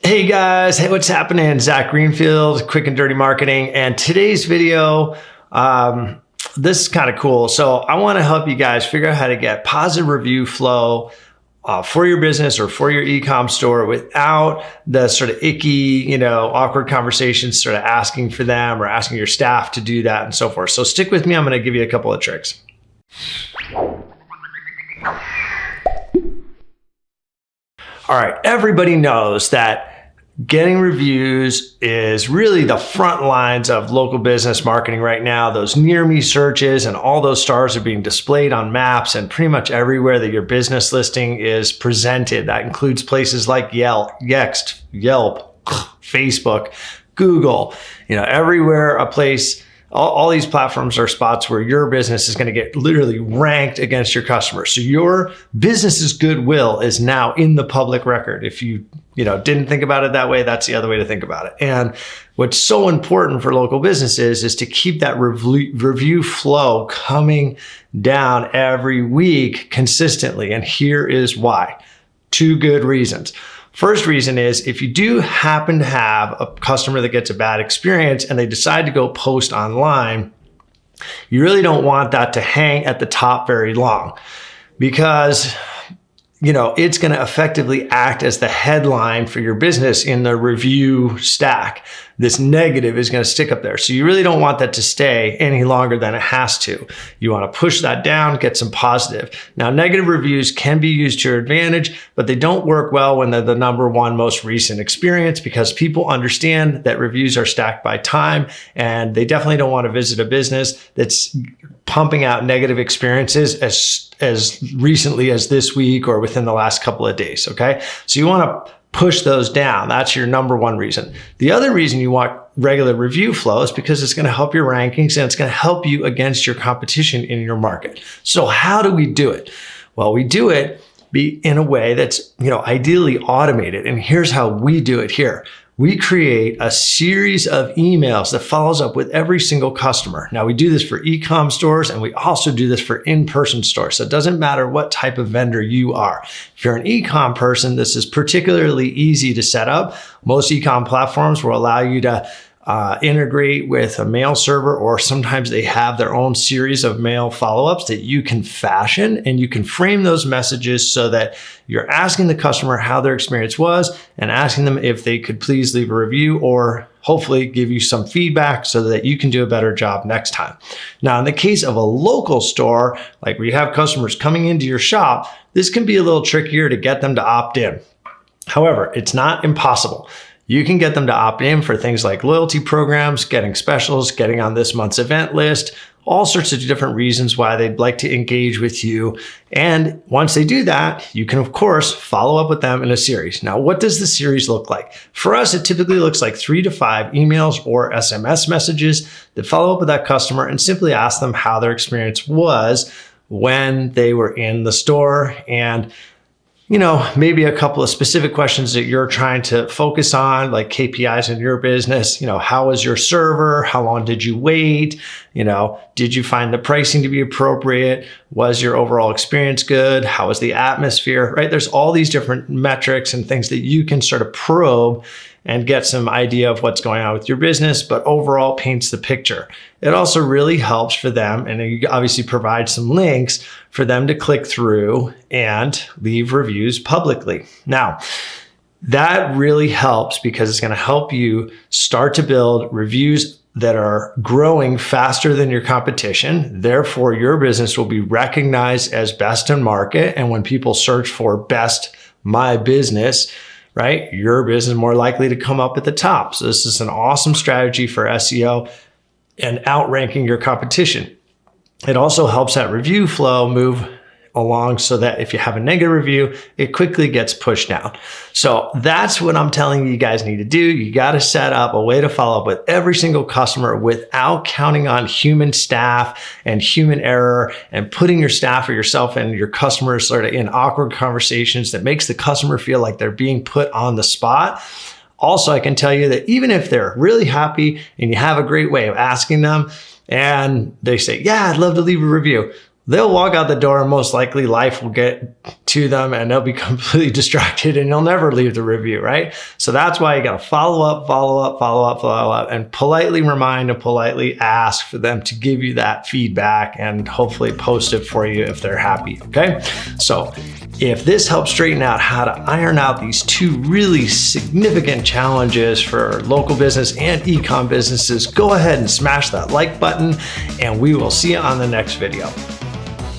Hey guys, hey, what's happening? Zach Greenfield, Quick and Dirty Marketing. And today's video, this is kind of cool. So I want to help you guys figure out how to get positive review flow for your business or for your e-com store without the sort of icky, awkward conversations, sort of asking for them or asking your staff to do that and so forth. So stick with me. I'm going to give you a couple of tricks. All right, everybody knows that getting reviews is really the front lines of local business marketing right now. Those near me searches and all those stars are being displayed on maps and pretty much everywhere that your business listing is presented. That includes places like Yelp, Facebook, Google, everywhere a place. All these platforms are spots where your business is going to get literally ranked against your customers. So your business's goodwill is now in the public record. If you didn't think about it that way, that's the other way to think about it. And what's so important for local businesses is to keep that review flow coming down every week consistently. And here is why. Two good reasons. First reason is if you do happen to have a customer that gets a bad experience and they decide to go post online, you really don't want that to hang at the top very long because it's going to effectively act as the headline for your business in the review stack. This negative is going to stick up there. So you really don't want that to stay any longer than it has to. You want to push that down, get some positive. Now, negative reviews can be used to your advantage, but they don't work well when they're the number one most recent experience because people understand that reviews are stacked by time and they definitely don't want to visit a business that's pumping out negative experiences as recently as this week or within the last couple of days, okay? So you want to push those down. That's your number one reason. The other reason you want regular review flow is because it's going to help your rankings and it's going to help you against your competition in your market. So how do we do it? Well, we do it in a way that's, ideally automated. And here's how we do it here. We create a series of emails that follows up with every single customer. Now we do this for e-com stores and we also do this for in-person stores. So it doesn't matter what type of vendor you are. If you're an e-com person, this is particularly easy to set up. Most e-com platforms will allow you to integrate with a mail server, or sometimes they have their own series of mail follow-ups that you can fashion, and you can frame those messages so that you're asking the customer how their experience was and asking them if they could please leave a review or hopefully give you some feedback so that you can do a better job next time. Now, in the case of a local store, like where you have customers coming into your shop, this can be a little trickier to get them to opt in. However, it's not impossible. You can get them to opt in for things like loyalty programs, getting specials, getting on this month's event list, all sorts of different reasons why they'd like to engage with you. And once they do that, you can, of course, follow up with them in a series. Now, what does the series look like? For us, it typically looks like 3 to 5 emails or SMS messages that follow up with that customer and simply ask them how their experience was when they were in the store and maybe a couple of specific questions that you're trying to focus on, like KPIs in your business. How was your server? How long did you wait? Did you find the pricing to be appropriate? Was your overall experience good? How was the atmosphere, right? There's all these different metrics and things that you can sort of probe and get some idea of what's going on with your business, but overall paints the picture. It also really helps for them, and you obviously provide some links for them to click through and leave reviews publicly. Now, that really helps because it's going to help you start to build reviews that are growing faster than your competition. Therefore, your business will be recognized as best in market. And when people search for best my business, right, your business is more likely to come up at the top. So this is an awesome strategy for SEO and outranking your competition. It also helps that review flow move along so that if you have a negative review, it quickly gets pushed down. So that's what I'm telling you guys need to do. You got to set up a way to follow up with every single customer without counting on human staff and human error and putting your staff or yourself and your customers sort of in awkward conversations that makes the customer feel like they're being put on the spot. Also, I can tell you that even if they're really happy and you have a great way of asking them and they say, yeah, I'd love to leave a review, they'll walk out the door and most likely life will get to them and they'll be completely distracted and you'll never leave the review, right? So that's why you got to follow up, and politely remind and politely ask for them to give you that feedback and hopefully post it for you if they're happy, okay? So if this helps straighten out how to iron out these two really significant challenges for local business and e-com businesses, go ahead and smash that like button and we will see you on the next video.